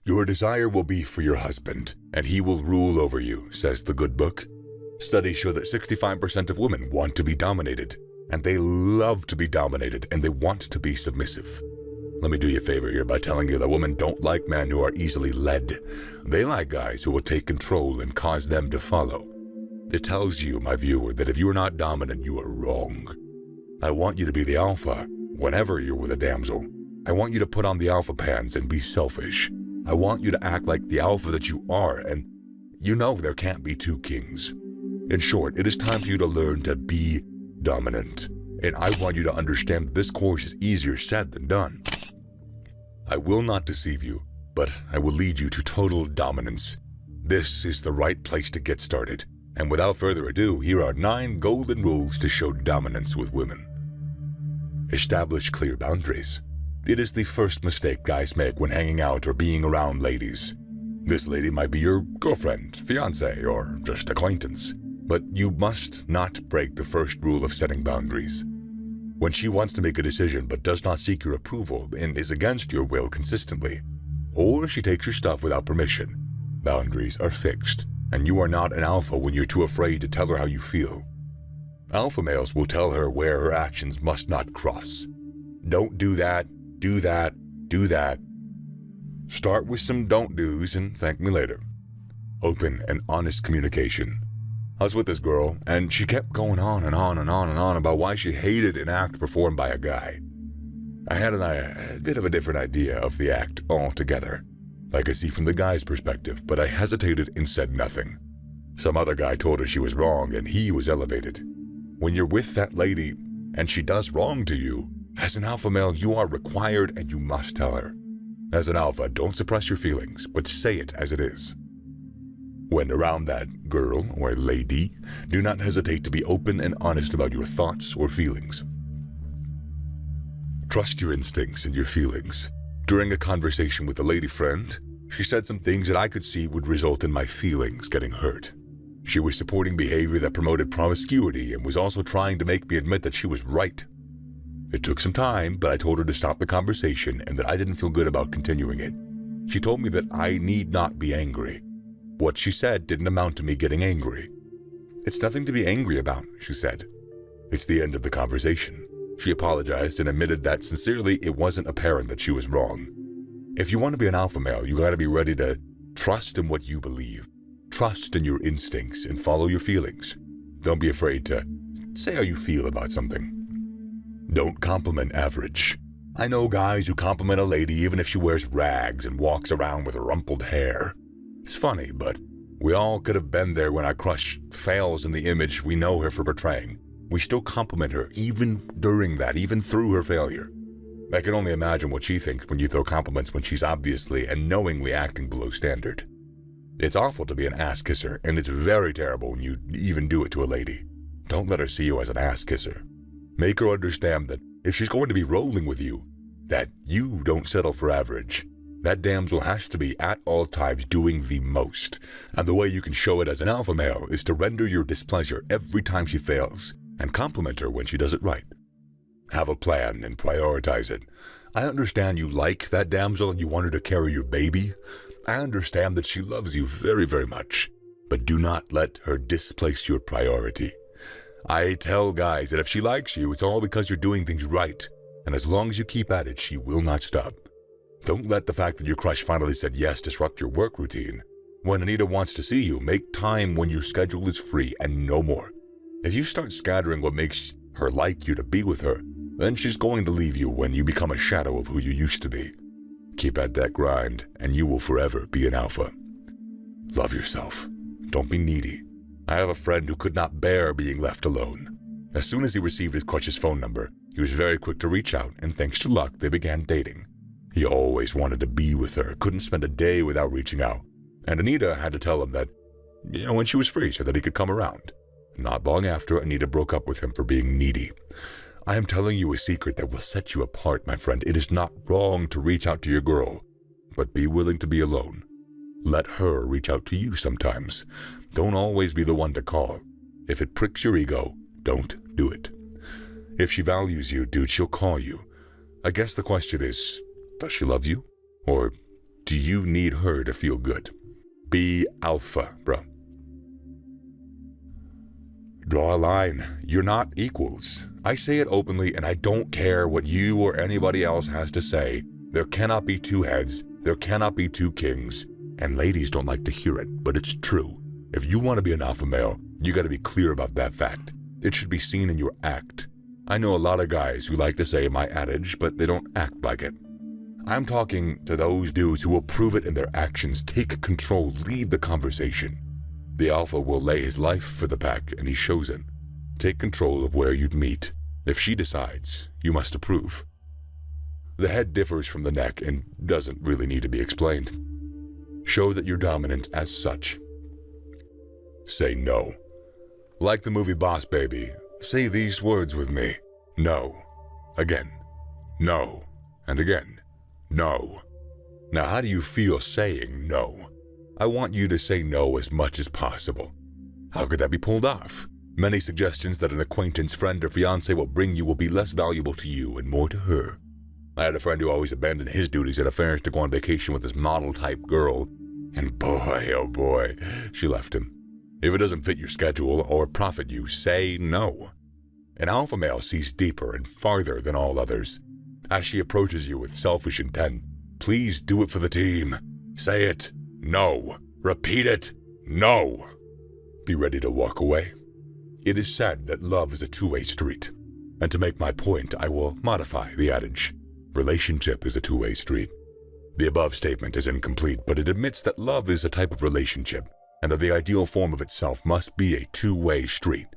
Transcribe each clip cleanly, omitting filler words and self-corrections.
Your desire will be for your husband, and he will rule over you, says the good book. Studies show that 65% of women want to be dominated, and they love to be dominated, and they want to be submissive. Let me do you a favor here by telling you that women don't like men who are easily led. They like guys who will take control and cause them to follow. It tells you, my viewer, that if you are not dominant, you are wrong. I want you to be the alpha whenever you're with a damsel. I want you to put on the alpha pants and be selfish. I want you to act like the alpha that you are, and you know there can't be two kings. In short, it is time for you to learn to be dominant, and I want you to understand that this course is easier said than done. I will not deceive you, but I will lead you to total dominance. This is the right place to get started, and without further ado, here are 9 golden rules to show dominance with women. Establish clear boundaries. It is the first mistake guys make when hanging out or being around ladies. This lady might be your girlfriend, fiancé, or just acquaintance, but you must not break the first rule of setting boundaries. When she wants to make a decision but does not seek your approval and is against your will consistently, or she takes your stuff without permission, boundaries are fixed, and you are not an alpha when you're too afraid to tell her how you feel. Alpha males will tell her where her actions must not cross. Don't do that, do that, do that. Start with some don't do's and thank me later. Open and honest communication. I was with this girl, and she kept going on and on and on and on about why she hated an act performed by a guy. I had a bit of a different idea of the act altogether. I could see from the guy's perspective, but I hesitated and said nothing. Some other guy told her she was wrong, and he was elevated. When you're with that lady, and she does wrong to you, as an alpha male, you are required and you must tell her. As an alpha, don't suppress your feelings, but say it as it is. When around that girl or lady, do not hesitate to be open and honest about your thoughts or feelings. Trust your instincts and your feelings. During a conversation with a lady friend, she said some things that I could see would result in my feelings getting hurt. She was supporting behavior that promoted promiscuity and was also trying to make me admit that she was right. It took some time, but I told her to stop the conversation and that I didn't feel good about continuing it. She told me that I need not be angry. What she said didn't amount to me getting angry. It's nothing to be angry about, she said. It's the end of the conversation. She apologized and admitted that sincerely it wasn't apparent that she was wrong. If you want to be an alpha male, you gotta be ready to trust in what you believe. Trust in your instincts and follow your feelings. Don't be afraid to say how you feel about something. Don't compliment average. I know guys who compliment a lady even if she wears rags and walks around with rumpled hair. It's funny, but we all could have been there when our crush fails in the image we know her for portraying. We still compliment her even during that, even through her failure. I can only imagine what she thinks when you throw compliments when she's obviously and knowingly acting below standard. It's awful to be an ass kisser, and it's very terrible when you even do it to a lady. Don't let her see you as an ass kisser. Make her understand that if she's going to be rolling with you, that you don't settle for average. That damsel has to be at all times doing the most. And the way you can show it as an alpha male is to render your displeasure every time she fails and compliment her when she does it right. Have a plan and prioritize it. I understand you like that damsel and you want her to carry your baby. I understand that she loves you very, very much. But do not let her displace your priority. I tell guys that if she likes you, it's all because you're doing things right. And as long as you keep at it, she will not stop. Don't let the fact that your crush finally said yes disrupt your work routine. When Anita wants to see you, make time when your schedule is free and no more. If you start scattering what makes her like you to be with her, then she's going to leave you when you become a shadow of who you used to be. Keep at that grind, and you will forever be an alpha. Love yourself. Don't be needy. I have a friend who could not bear being left alone. As soon as he received his crush's phone number, he was very quick to reach out, and thanks to luck, they began dating. He always wanted to be with her, couldn't spend a day without reaching out. And Anita had to tell him that, when she was free so that he could come around. Not long after, Anita broke up with him for being needy. I am telling you a secret that will set you apart, my friend. It is not wrong to reach out to your girl, but be willing to be alone. Let her reach out to you sometimes. Don't always be the one to call. If it pricks your ego, don't do it. If she values you, dude, she'll call you. I guess the question is, does she love you? Or do you need her to feel good? Be alpha, bro. Draw a line. You're not equals. I say it openly, and I don't care what you or anybody else has to say. There cannot be two heads. There cannot be two kings. And ladies don't like to hear it, but it's true. If you want to be an alpha male, you got to be clear about that fact. It should be seen in your act. I know a lot of guys who like to say my adage, but they don't act like it. I'm talking to those dudes who will prove it in their actions, take control, lead the conversation. The alpha will lay his life for the pack, and he shows it. Take control of where you'd meet. If she decides, you must approve. The head differs from the neck and doesn't really need to be explained. Show that you're dominant as such. Say no. Like the movie Boss Baby, say these words with me. No. Again. No. And again. No. Now, how do you feel saying no? I want you to say no as much as possible. How could that be pulled off? Many suggestions that an acquaintance, friend, or fiancé will bring you will be less valuable to you and more to her. I had a friend who always abandoned his duties at affairs to go on vacation with this model-type girl, and boy, oh boy, she left him. If it doesn't fit your schedule or profit you, say no. An alpha male sees deeper and farther than all others. As she approaches you with selfish intent, please do it for the team. Say it. No. Repeat it. No. Be ready to walk away. It is said that love is a two-way street. And to make my point, I will modify the adage. Relationship is a two-way street. The above statement is incomplete, but it admits that love is a type of relationship, and that the ideal form of itself must be a two-way street.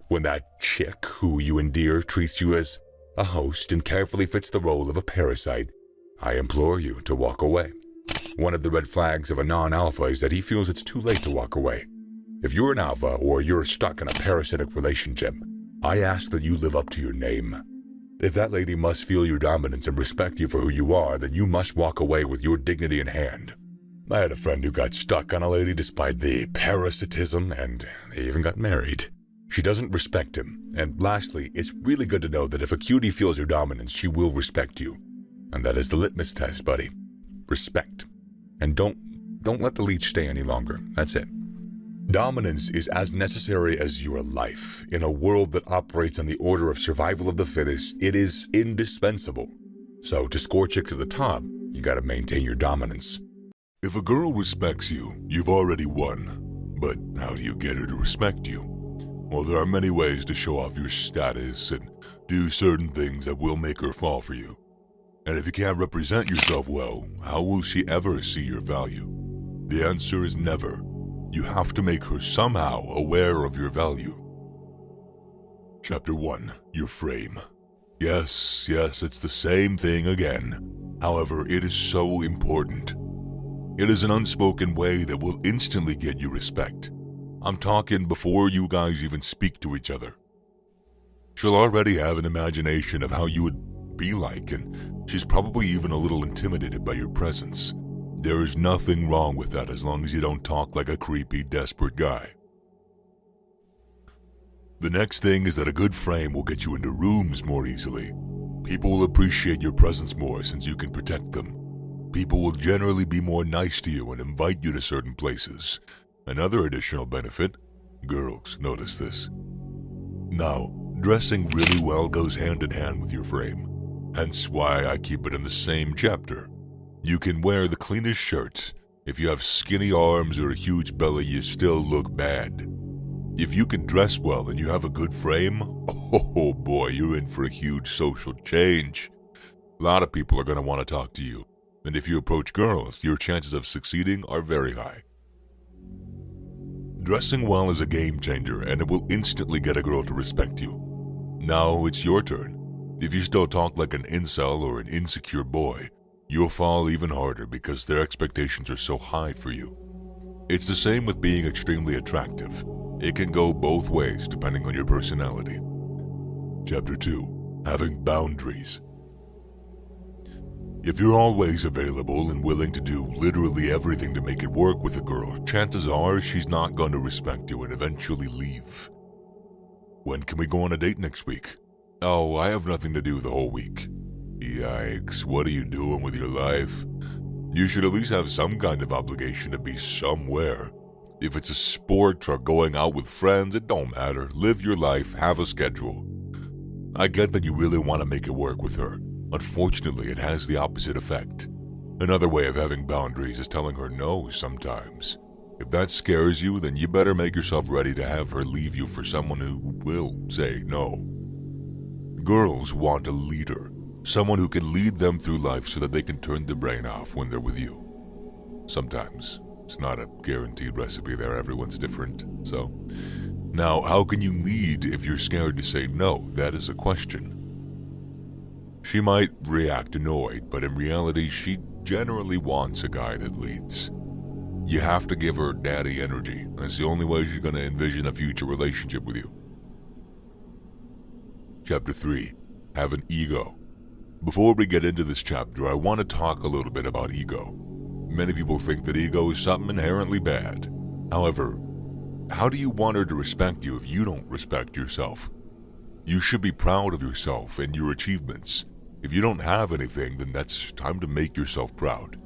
When that chick who you endear treats you as a host and carefully fits the role of a parasite, I implore you to walk away. One of the red flags of a non-alpha is that he feels it's too late to walk away. If you're an alpha or you're stuck in a parasitic relationship, I ask that you live up to your name. If that lady must feel your dominance and respect you for who you are, then you must walk away with your dignity in hand. I had a friend who got stuck on a lady despite the parasitism, and they even got married. She doesn't respect him. And lastly, it's really good to know that if a cutie feels your dominance, she will respect you. And that is the litmus test, buddy. Respect. And don't let the leech stay any longer. That's it. Dominance is as necessary as your life. In a world that operates on the order of survival of the fittest, it is indispensable. So to score chicks at the top, you gotta maintain your dominance. If a girl respects you, you've already won. But how do you get her to respect you? Well, there are many ways to show off your status and do certain things that will make her fall for you. And if you can't represent yourself well, how will she ever see your value? The answer is never. You have to make her somehow aware of your value. Chapter 1. Your frame. Yes, it's the same thing again. However, it is so important. It is an unspoken way that will instantly get you respect. I'm talking before you guys even speak to each other. She'll already have an imagination of how you would be like, and she's probably even a little intimidated by your presence. There is nothing wrong with that as long as you don't talk like a creepy, desperate guy. The next thing is that a good frame will get you into rooms more easily. People will appreciate your presence more since you can protect them. People will generally be more nice to you and invite you to certain places. Another additional benefit, girls notice this. Now, dressing really well goes hand in hand with your frame, hence why I keep it in the same chapter. You can wear the cleanest shirts. If you have skinny arms or a huge belly, you still look bad. If you can dress well and you have a good frame, oh boy, you're in for a huge social change. A lot of people are going to want to talk to you, and if you approach girls, your chances of succeeding are very high. Dressing well is a game changer, and it will instantly get a girl to respect you. Now it's your turn. If you still talk like an incel or an insecure boy, you'll fall even harder because their expectations are so high for you. It's the same with being extremely attractive. It can go both ways depending on your personality. Chapter 2. Having boundaries. If you're always available and willing to do literally everything to make it work with a girl, chances are she's not going to respect you and eventually leave. When can we go on a date next week? Oh, I have nothing to do the whole week. Yikes, what are you doing with your life? You should at least have some kind of obligation to be somewhere. If it's a sport or going out with friends, it don't matter. Live your life, have a schedule. I get that you really want to make it work with her. Unfortunately, it has the opposite effect. Another way of having boundaries is telling her no sometimes. If that scares you, then you better make yourself ready to have her leave you for someone who will say no. Girls want a leader, someone who can lead them through life so that they can turn their brain off when they're with you. Sometimes. It's not a guaranteed recipe there, everyone's different, so. Now, how can you lead if you're scared to say no? That is a question. She might react annoyed, but in reality, she generally wants a guy that leads. You have to give her daddy energy. That's the only way she's going to envision a future relationship with you. Chapter 3. Have an ego. Before we get into this chapter, I want to talk a little bit about ego. Many people think that ego is something inherently bad. However, how do you want her to respect you if you don't respect yourself? You should be proud of yourself and your achievements. If you don't have anything, then that's time to make yourself proud.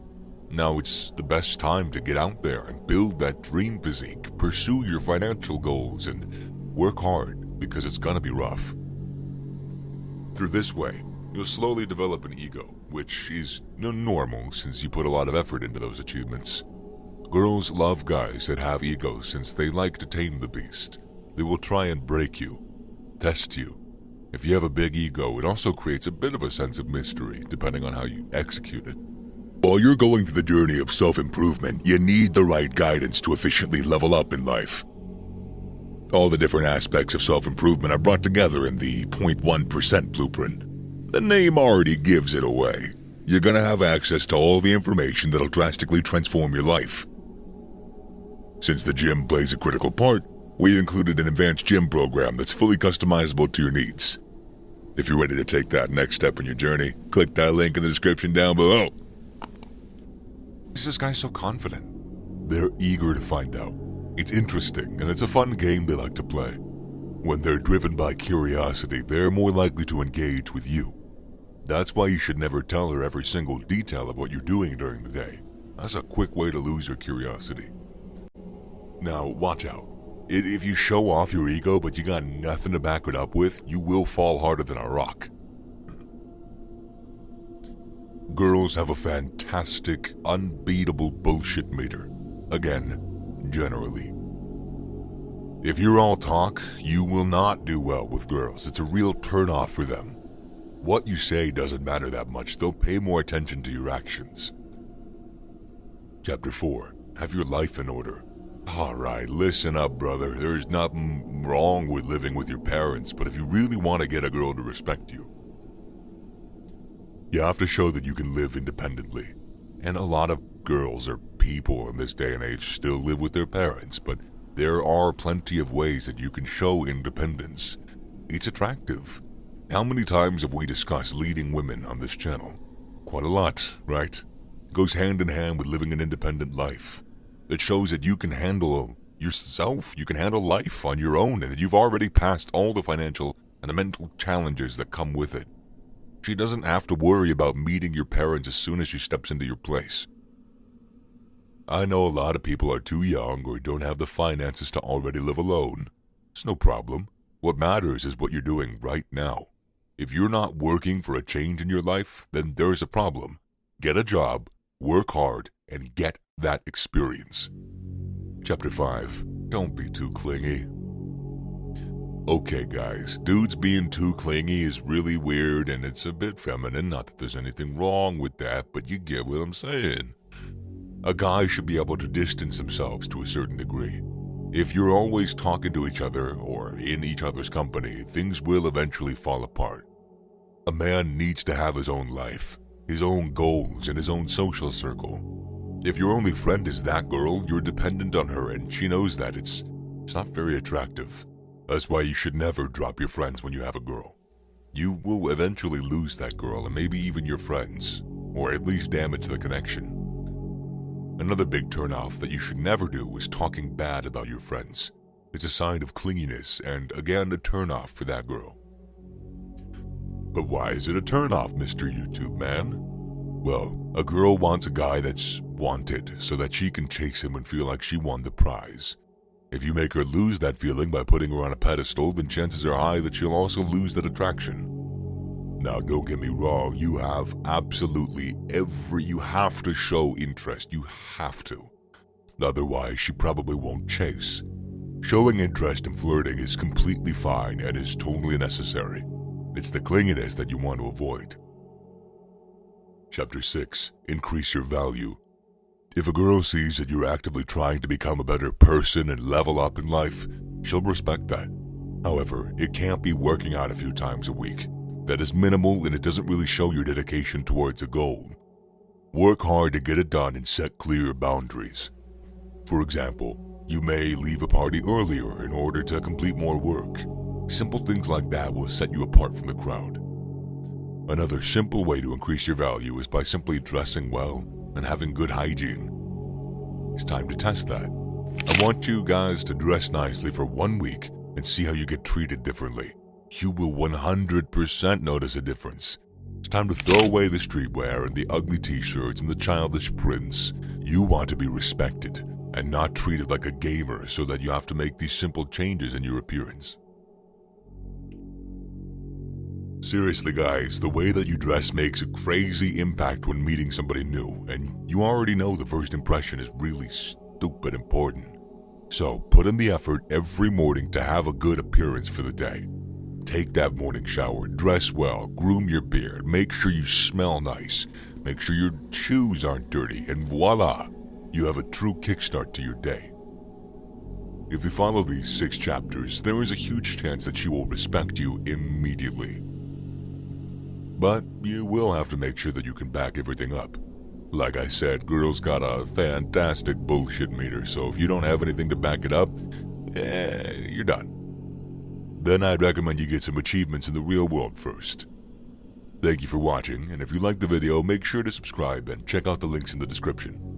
Now it's the best time to get out there and build that dream physique, pursue your financial goals, and work hard because it's gonna be rough. Through this way, you'll slowly develop an ego, which is normal since you put a lot of effort into those achievements. Girls love guys that have egos since they like to tame the beast. They will try and break you, test you. If you have a big ego, it also creates a bit of a sense of mystery, depending on how you execute it. While you're going through the journey of self-improvement, you need the right guidance to efficiently level up in life. All the different aspects of self-improvement are brought together in the 0.1% blueprint. The name already gives it away. You're going to have access to all the information that'll drastically transform your life. Since the gym plays a critical part, we included an advanced gym program that's fully customizable to your needs. If you're ready to take that next step in your journey, click that link in the description down below. Is this guy so confident? They're eager to find out. It's interesting, and it's a fun game they like to play. When they're driven by curiosity, they're more likely to engage with you. That's why you should never tell her every single detail of what you're doing during the day. That's a quick way to lose her curiosity. Now, watch out. If you show off your ego but you got nothing to back it up with, you will fall harder than a rock. Girls have a fantastic, unbeatable bullshit meter. Again, generally. If you're all talk, you will not do well with girls. It's a real turn-off for them. What you say doesn't matter that much. They'll pay more attention to your actions. Chapter 4. Have your life in order. Alright, listen up, brother. There's nothing wrong with living with your parents, but if you really want to get a girl to respect you, you have to show that you can live independently. And a lot of girls or people in this day and age still live with their parents, but there are plenty of ways that you can show independence. It's attractive. How many times have we discussed leading women on this channel? Quite a lot, right? It goes hand in hand with living an independent life. It shows that you can handle yourself, you can handle life on your own, and that you've already passed all the financial and the mental challenges that come with it. She doesn't have to worry about meeting your parents as soon as she steps into your place. I know a lot of people are too young or don't have the finances to already live alone. It's no problem. What matters is what you're doing right now. If you're not working for a change in your life, then there's a problem. Get a job, work hard, and get that experience. Chapter 5. Don't be too clingy. Okay guys, dudes being too clingy is really weird and it's a bit feminine. Not that there's anything wrong with that, but you get what I'm saying. A guy should be able to distance themselves to a certain degree. If you're always talking to each other or in each other's company, things will eventually fall apart. A man needs to have his own life, his own goals, and his own social circle. If your only friend is that girl, you're dependent on her and she knows that. It's not very attractive. That's why you should never drop your friends when you have a girl. You will eventually lose that girl and maybe even your friends, or at least damage the connection. Another big turnoff that you should never do is talking bad about your friends. It's a sign of clinginess and, again, a turnoff for that girl. But why is it a turnoff, Mr. YouTube man? Well, a girl wants a guy that's wanted so that she can chase him and feel like she won the prize. If you make her lose that feeling by putting her on a pedestal, then chances are high that she'll also lose that attraction. Now, don't get me wrong, you have to show interest, you have to. Otherwise, she probably won't chase. Showing interest and flirting is completely fine and is totally necessary. It's the clinginess that you want to avoid. Chapter 6. Increase your value. If a girl sees that you're actively trying to become a better person and level up in life, she'll respect that. However, it can't be working out a few times a week. That is minimal and it doesn't really show your dedication towards a goal. Work hard to get it done and set clear boundaries. For example, you may leave a party earlier in order to complete more work. Simple things like that will set you apart from the crowd. Another simple way to increase your value is by simply dressing well and having good hygiene. It's time to test that. I want you guys to dress nicely for 1 week and see how you get treated differently. You will 100% notice a difference. It's time to throw away the streetwear and the ugly t-shirts and the childish prints. You want to be respected and not treated like a gamer so that you have to make these simple changes in your appearance. Seriously guys, the way that you dress makes a crazy impact when meeting somebody new, and you already know the first impression is really stupid important. So put in the effort every morning to have a good appearance for the day. Take that morning shower, dress well, groom your beard, make sure you smell nice, make sure your shoes aren't dirty, and voila, you have a true kickstart to your day. If you follow these 6 chapters, there is a huge chance that she will respect you immediately. But you will have to make sure that you can back everything up. Like I said, girls got a fantastic bullshit meter, so if you don't have anything to back it up, you're done. Then I'd recommend you get some achievements in the real world first. Thank you for watching, and if you liked the video, make sure to subscribe and check out the links in the description.